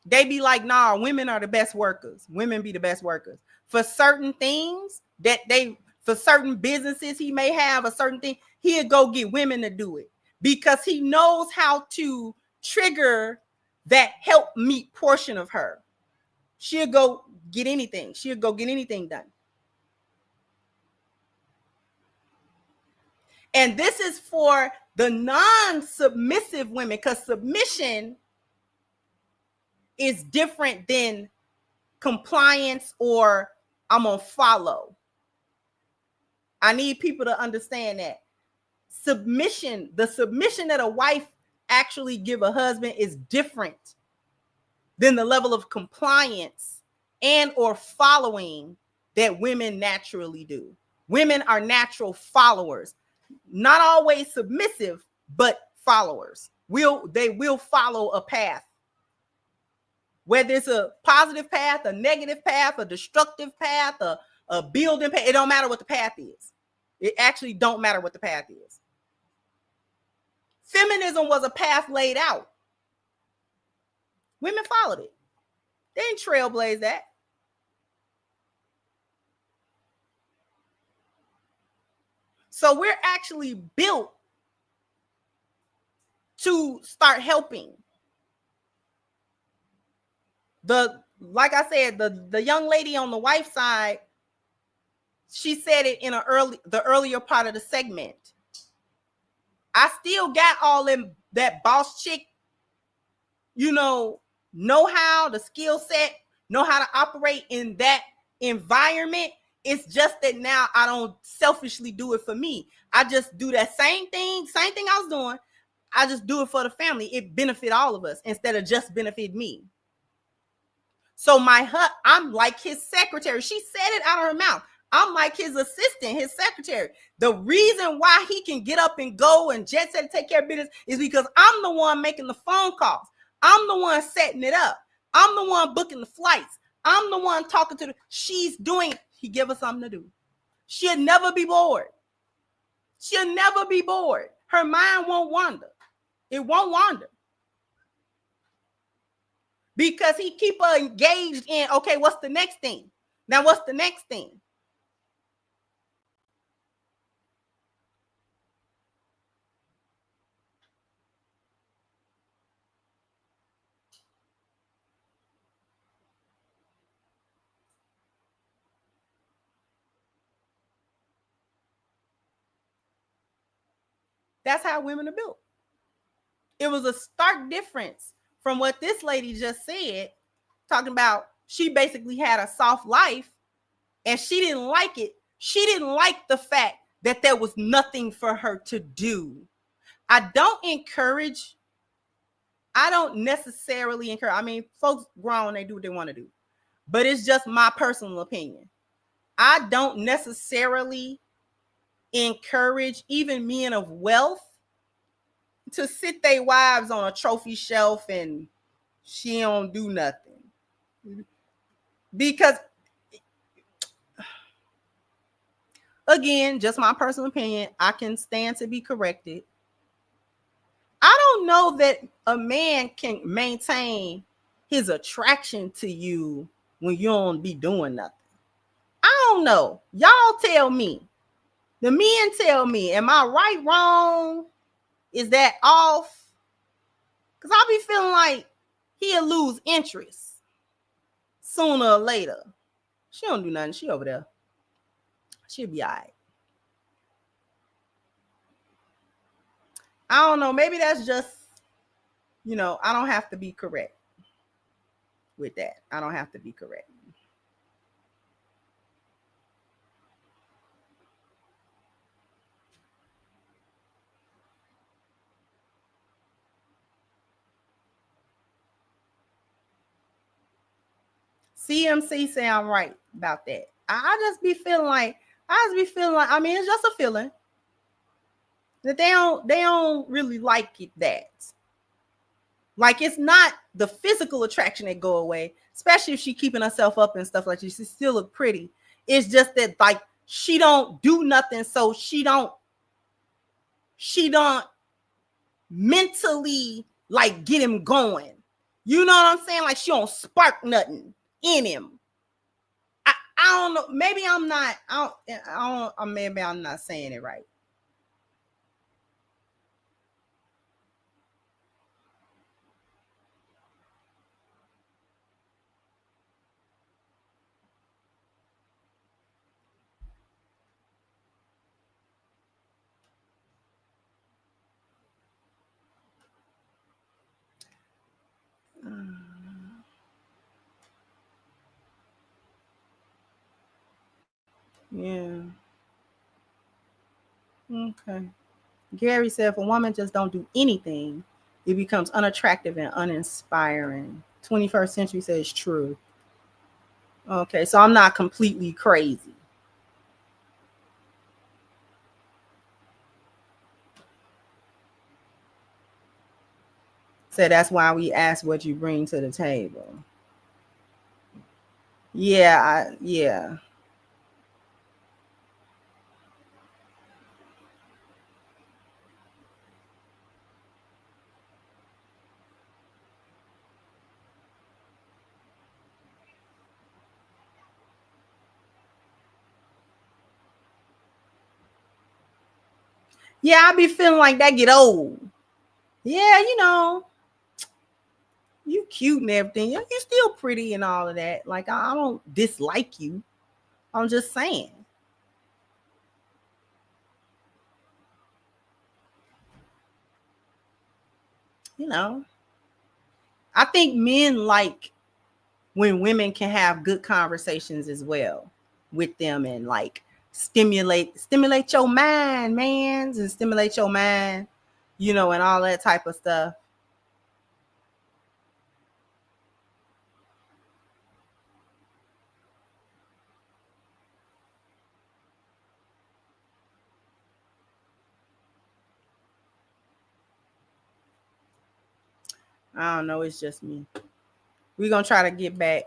they be like, nah, women are the best workers. Women be the best workers. For certain things for certain businesses he may have a certain thing, he'll go get women to do it because he knows how to trigger that help meet portion of her. She'll go get anything. She'll go get anything done. And this is for the non-submissive women because submission is different than compliance or I'm gonna follow. I need people to understand that. Submission, the submission that a wife actually give a husband is different than the level of compliance and or following that women naturally do. Women are natural followers, not always submissive, but followers. They will follow a path. Whether it's a positive path, a negative path, a destructive path, a building path, it don't matter what the path is. It actually don't matter what the path is. Feminism was a path laid out. Women followed it. They didn't trailblaze that. So we're actually built to start helping. Like I said, the young lady on the wife side, she said it in the earlier part of the segment. I still got all them that boss chick, know how, the skill set, know how to operate in that environment. It's just that now I don't selfishly do it for me. I just do that same thing I was doing. I just do it for the family. It benefit all of us instead of just benefit me. So I'm like his secretary. She said it out of her mouth. I'm like his assistant, his secretary. The reason why he can get up and go and jet set to take care of business is because I'm the one making the phone calls. I'm the one setting it up. I'm the one booking the flights. I'm the one talking to she's doing it. He give her something to do. She'll never be bored. She'll never be bored. Her mind won't wander. It won't wander. Because he keep her engaged in, okay, what's the next thing? Now, what's the next thing? That's how women are built. It was a stark difference from what this lady just said, talking about she basically had a soft life and she didn't like it. She didn't like the fact that there was nothing for her to do. I don't necessarily encourage. I mean, folks grown, they do what they want to do. But it's just my personal opinion. I don't necessarily encourage even men of wealth to sit their wives on a trophy shelf and she don't do nothing. Because, again, just my personal opinion, I can stand to be corrected. I don't know that a man can maintain his attraction to you when you don't be doing nothing. I don't know. Y'all tell me. The men tell me, am I right, wrong? Is that off? Because I'll be feeling like he'll lose interest sooner or later. She don't do nothing. She over there. She'll be all right. I don't know. Maybe that's just, I don't have to be correct with that. I don't have to be correct. CMC say I'm right about that. I just be feeling like, I mean, it's just a feeling that they don't really like it that. Like, it's not the physical attraction that go away, especially if she keeping herself up and stuff like that. She still look pretty. It's just that, like, she don't do nothing, so she don't mentally, like, get him going. You know what I'm saying? Like, she don't spark nothing in him. I don't know. Maybe I'm not. Maybe I'm not saying it right. Yeah. Okay. Gary said, if a woman just don't do anything, it becomes unattractive and uninspiring. 21st century says true. Okay, so I'm not completely crazy. So that's why we ask what you bring to the table. Yeah, yeah. Yeah, I be feeling like that get old. Yeah, you cute and everything. You still pretty and all of that. Like, I don't dislike you. I'm just saying. you know, I think men like when women can have good conversations as well with them and like stimulate your mind, man, and stimulate your mind, you know, and all that type of stuff. I don't know, it's just me. We're gonna try to get back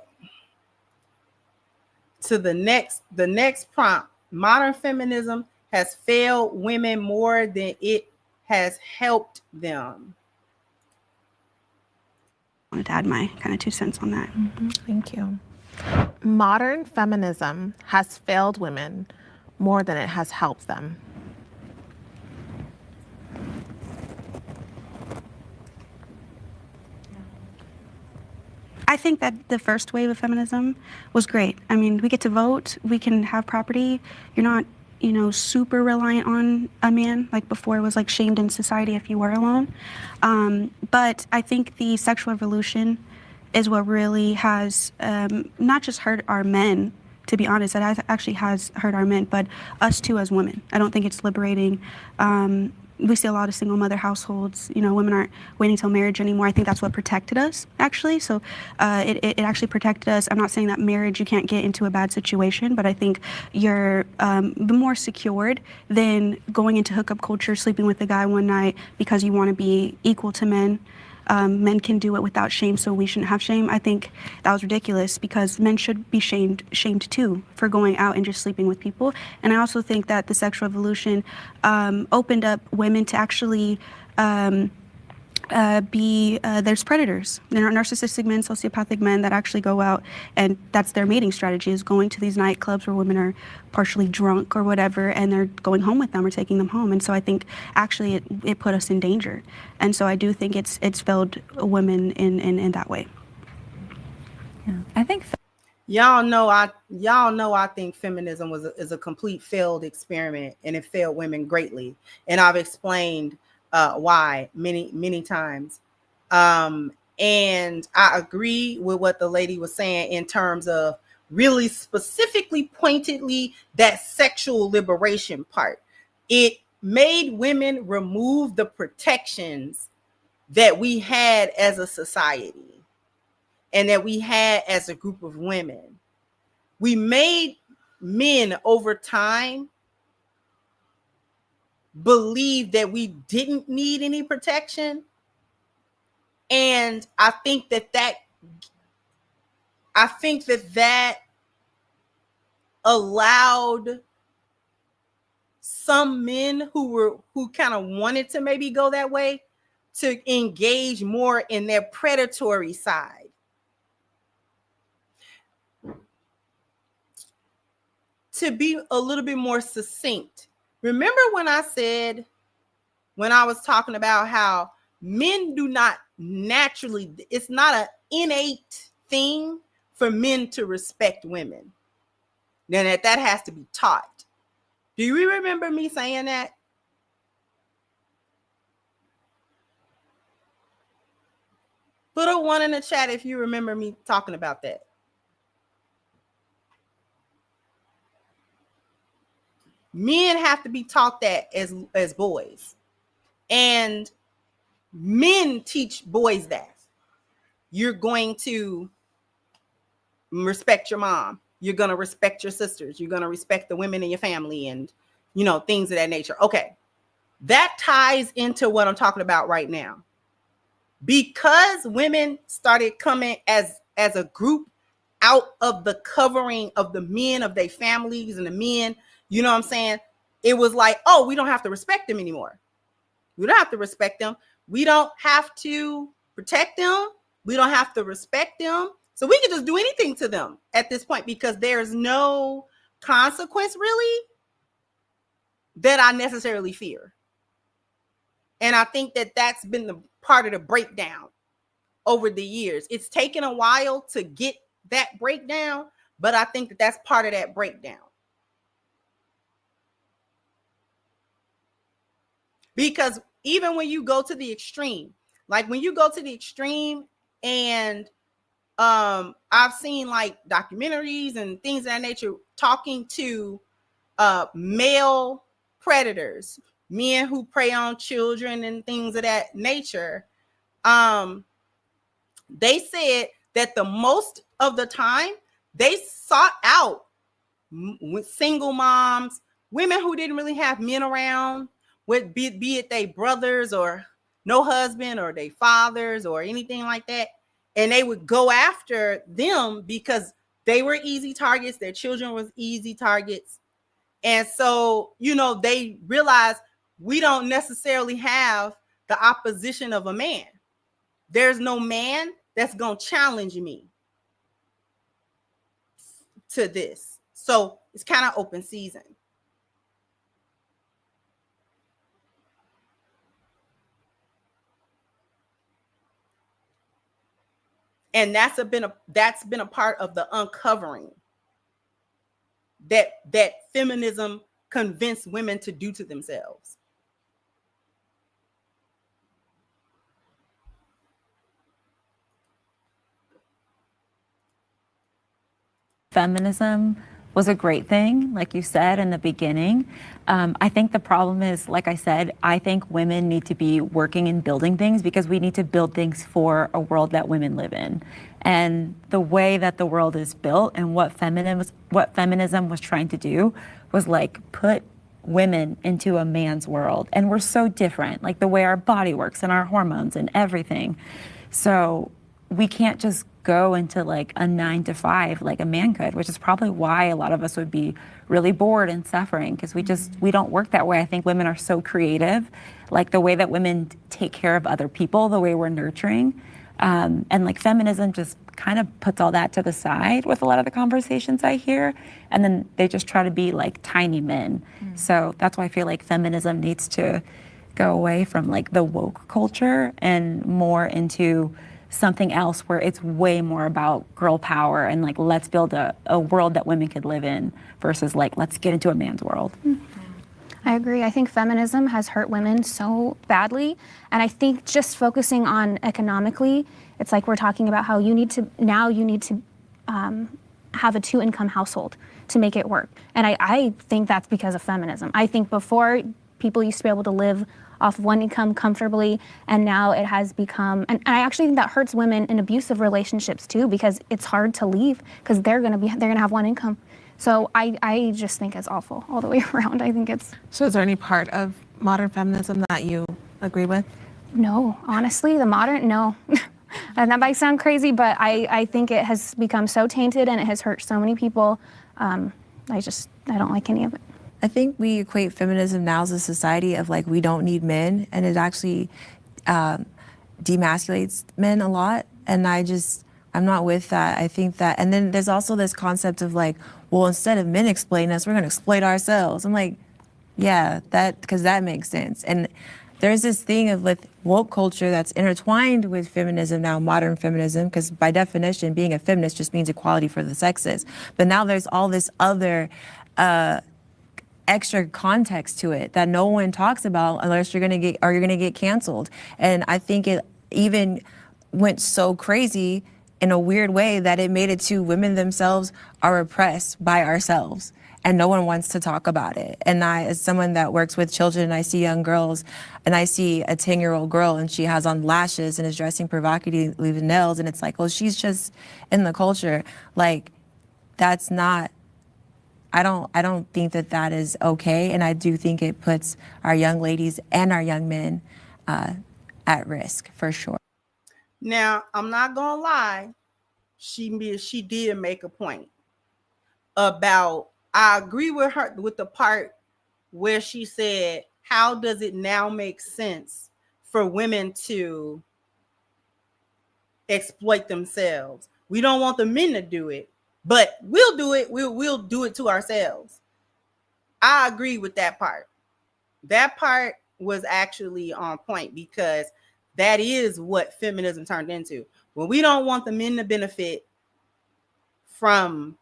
to the next prompt. Modern feminism has failed women more than it has helped them. I wanted to add my kind of 2 cents on that. Thank you. Modern feminism has failed women more than it has helped them. I think that the first wave of feminism was great. I mean, we get to vote, we can have property. You're not, you know, super reliant on a man like before. It was like shamed in society if you were alone. But I think the sexual revolution is what really has not just hurt our men, to be honest, it actually has hurt our men, but us too as women. I don't think it's liberating. We see a lot of single mother households. You know, women aren't waiting till marriage anymore. I think that's what protected us, actually. So it actually protected us. I'm not saying that marriage, you can't get into a bad situation, but I think you're more secured than going into hookup culture, sleeping with a guy one night because you want to be equal to men. Men can do it without shame, so we shouldn't have shame. I think that was ridiculous because men should be shamed too for going out and just sleeping with people. And I also think that the sexual revolution opened up women to actually there's predators. There are narcissistic men, sociopathic men that actually go out, and that's their mating strategy, is going to these nightclubs where women are partially drunk or whatever, and they're going home with them or taking them home. And so I think actually it put us in danger. And so I do think it's failed women in that way. Yeah, I think Y'all know I think feminism is a complete failed experiment, and it failed women greatly. And I've explained why many times. And I agree with what the lady was saying in terms of really specifically pointedly that sexual liberation part. It made women remove the protections that we had as a society and that we had as a group of women. We made men over time believe that we didn't need any protection. And I think that allowed some men who kind of wanted to maybe go that way to engage more in their predatory side. To be a little bit more succinct, remember when I was talking about how men do not naturally, it's not an innate thing for men to respect women. Then that has to be taught. Do you remember me saying that? Put a 1 in the chat if you remember me talking about that. Men have to be taught that as boys. And men teach boys that. You're going to respect your mom. You're going to respect your sisters. You're going to respect the women in your family and, you know, things of that nature. Okay. That ties into what I'm talking about right now. Because women started coming as a group out of the covering of the men of their families and the men, you know what I'm saying? It was like, oh, we don't have to respect them anymore. We don't have to respect them. We don't have to protect them. We don't have to respect them. So we can just do anything to them at this point because there's no consequence really that I necessarily fear. And I think that that's been the part of the breakdown over the years. It's taken a while to get that breakdown, but I think that that's part of that breakdown. Because even when you go to the extreme, Like when you go to the extreme, and I've seen like documentaries and things of that nature talking to male predators, men who prey on children and things of that nature. They said that the most of the time they sought out with single moms, women who didn't really have men around, with be it they brothers or no husband, or they fathers or anything like that. And they would go after them because they were easy targets. Their children was easy targets. And so, they realized we don't necessarily have the opposition of a man. There's no man that's going to challenge me to this. So it's kind of open season. And that's been a part of the uncovering that feminism convinced women to do to themselves. Feminism was a great thing, like you said in the beginning. I think the problem is, like I said, I think women need to be working and building things because we need to build things for a world that women live in. And the way that the world is built and what feminism was trying to do was like put women into a man's world. And we're so different, like the way our body works and our hormones and everything. So we can't just go into like a 9 to 5 like a man could, which is probably why a lot of us would be really bored and suffering, because we don't work that way. I think women are so creative, like the way that women take care of other people, the way we're nurturing. And like feminism just kind of puts all that to the side with a lot of the conversations I hear. And then they just try to be like tiny men. So that's why I feel like feminism needs to go away from like the woke culture and more into something else where it's way more about girl power and like let's build a world that women could live in versus like let's get into a man's world. I agree. I think feminism has hurt women so badly. And I think just focusing on economically, it's like we're talking about how you need to have a 2-income household to make it work. And I think that's because of feminism. I think before, people used to be able to live off one income comfortably, and now it has become, and I actually think that hurts women in abusive relationships too, because it's hard to leave because they're gonna have one income. So I just think it's awful all the way around. I think it's. So is there any part of modern feminism that you agree with? No, honestly, no. And that might sound crazy, but I think it has become so tainted and it has hurt so many people. I don't like any of it. I think we equate feminism now as a society of like we don't need men, and it actually demasculates men a lot. And I'm not with that. I think that, and then there's also this concept of like, well, instead of men exploiting us, we're gonna exploit ourselves. I'm like, yeah, because that makes sense. And there's this thing of with woke culture that's intertwined with feminism now, modern feminism, because by definition, being a feminist just means equality for the sexes. But now there's all this other extra context to it that no one talks about unless you're gonna get canceled. And I think it even went so crazy in a weird way that it made it to women themselves are oppressed by ourselves, and no one wants to talk about it. And I, as someone that works with children, I see young girls, and I see a 10-year-old girl and she has on lashes and is dressing provocatively with nails, and it's like, well, she's just in the culture. Like, that's not, I don't think that is okay, and I do think it puts our young ladies and our young men at risk for sure. Now, I'm not gonna lie, she did make a point about, I agree with her with the part where she said, how does it now make sense for women to exploit themselves? We don't want the men to do it, but we'll do it. We'll do it to ourselves. I agree with that part. That part was actually on point, because that is what feminism turned into. When we don't want the men to benefit from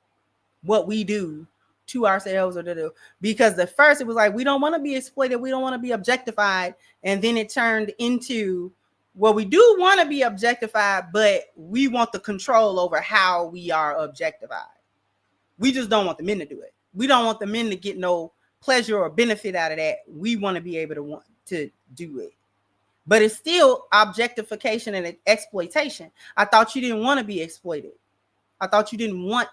what we do to ourselves or to do, because at first it was like, we don't want to be exploited, we don't want to be objectified, and then it turned into Well, we do want to be objectified, but we want the control over how we are objectified. We just don't want the men to do it. We don't want the men to get no pleasure or benefit out of that. We want to be able to want to do it. But it's still objectification and exploitation. I thought you didn't want to be exploited. I thought you didn't want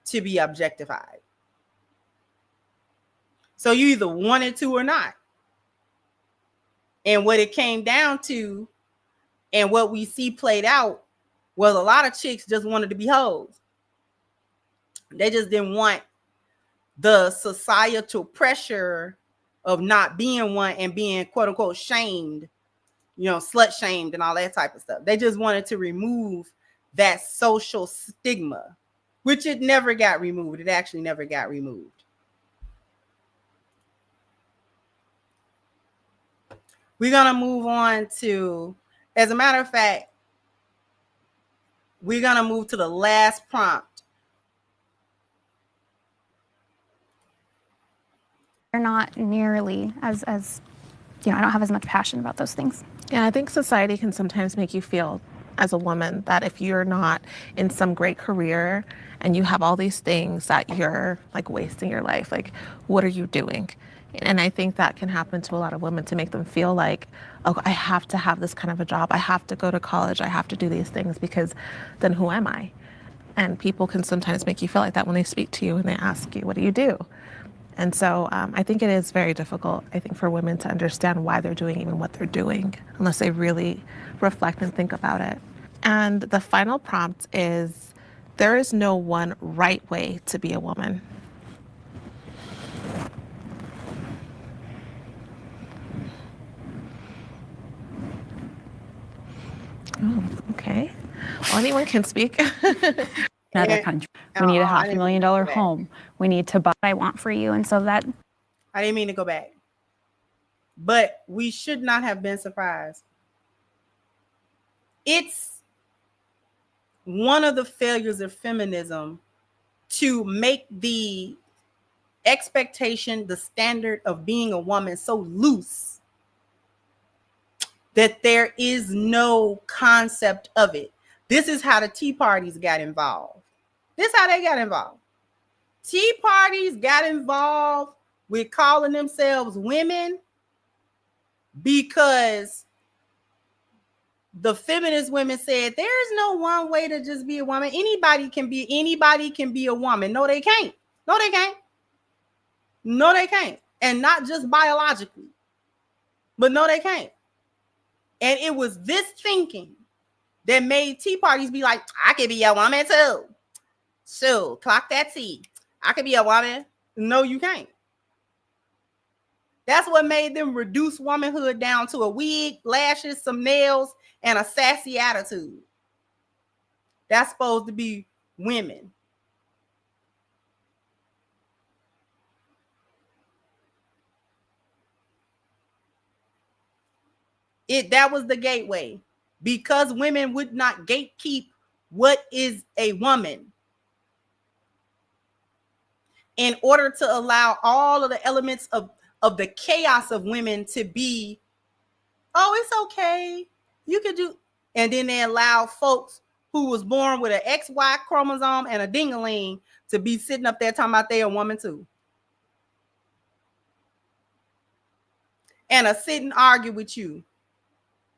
to be objectified. So you either wanted to or not. And what it came down to, and what we see played out, was a lot of chicks just wanted to be hoes. They just didn't want the societal pressure of not being one and being quote unquote shamed, slut shamed and all that type of stuff. They just wanted to remove that social stigma, which it never got removed. It actually never got removed. We're going to move on to, as a matter of fact, we're going to move to the last prompt. They're not nearly as I don't have as much passion about those things. Yeah, I think society can sometimes make you feel as a woman that if you're not in some great career and you have all these things that you're like wasting your life, like what are you doing? And I think that can happen to a lot of women to make them feel like, oh, I have to have this kind of a job. I have to go to college. I have to do these things because then who am I? And people can sometimes make you feel like that when they speak to you and they ask you, what do you do? And so I think it is very difficult, I think, for women to understand why they're doing even what they're doing, unless they really reflect and think about it. And the final prompt is, there is no one right way to be a woman. Oh, okay. Well, anyone can speak. Another country. We need a $500,000 home. We need to buy what I want for you. And so that, I didn't mean to go back. But we should not have been surprised. It's one of the failures of feminism to make the expectation, the standard of being a woman so loose that there is no concept of it. This is how the Tea Parties got involved. This is how they got involved. Tea Parties got involved with calling themselves women because the feminist women said there's no one way to just be a woman. Anybody can be a woman. No, they can't. No, they can't. No, they can't. And not just biologically. But no, they can't. And it was this thinking that made Tea Parties be like, I could be a woman too. So clock that T. I could be a woman. No, you can't. That's what made them reduce womanhood down to a wig, lashes, some nails, and a sassy attitude. That's supposed to be women. That was the gateway, because women would not gatekeep what is a woman. In order to allow all of the elements of the chaos of women to be, oh, it's okay, you could do, and then they allow folks who was born with an XY chromosome and a ding-a-ling to be sitting up there talking about they a woman too. And sit and argue with you.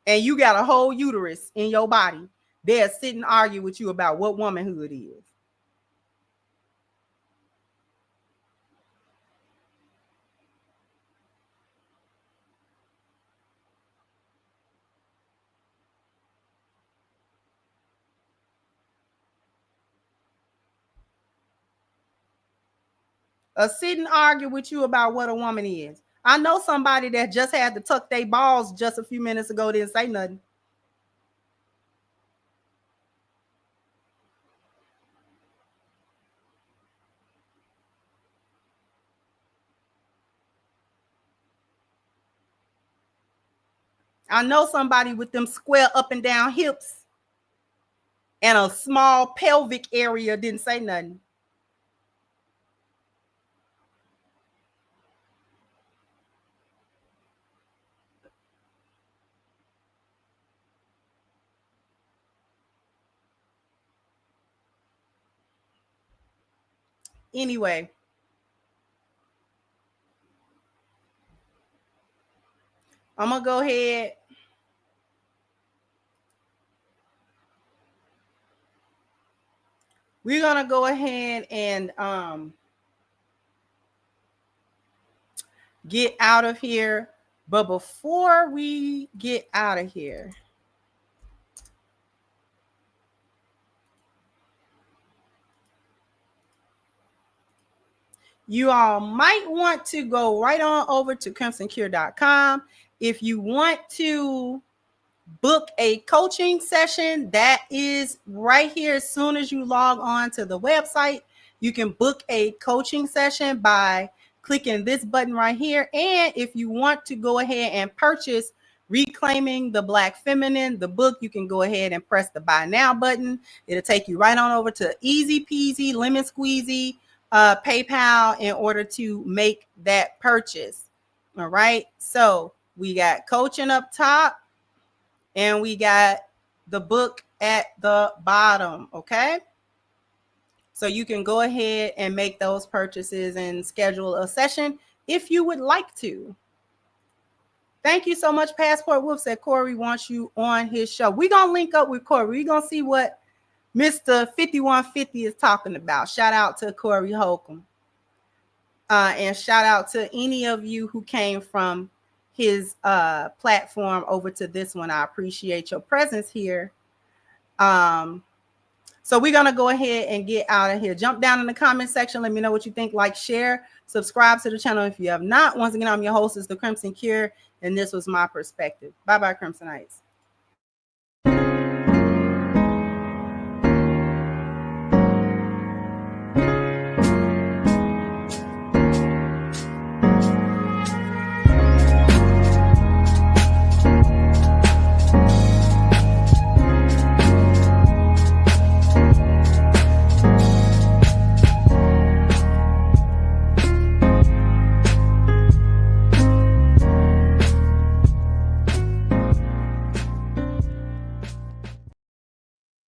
And you got a whole uterus in your body. They'll sit and argue with you about what womanhood is. Sit and argue with you about what a woman is. I know somebody that just had to tuck their balls just a few minutes ago, didn't say nothing. I know somebody with them square up and down hips and a small pelvic area didn't say nothing. Anyway, I'm gonna go ahead. We're gonna go ahead and get out of here. But before we get out of here, you all might want to go right on over to crimsoncure.com. If you want to book a coaching session, that is right here. As soon as you log on to the website, you can book a coaching session by clicking this button right here. And if you want to go ahead and purchase Reclaiming the Black Feminine, the book, you can go ahead and press the buy now button. It'll take you right on over to easy peasy, lemon squeezy, PayPal in order to make that purchase. All right. So we got coaching up top and we got the book at the bottom. Okay. So you can go ahead and make those purchases and schedule a session if you would like to. Thank you so much. Passport Wolf said Corey wants you on his show. We're going to link up with Corey. We're going to see what Mr. 5150 is talking about. Shout out to Corey Holcomb. And shout out to any of you who came from his platform over to this one. I appreciate your presence here. So we're going to go ahead and get out of here. Jump down in the comment section. Let me know what you think. Like, share, subscribe to the channel if you have not. Once again, I'm your hostess, The Crimson Cure, and this was my perspective. Bye-bye, Crimsonites.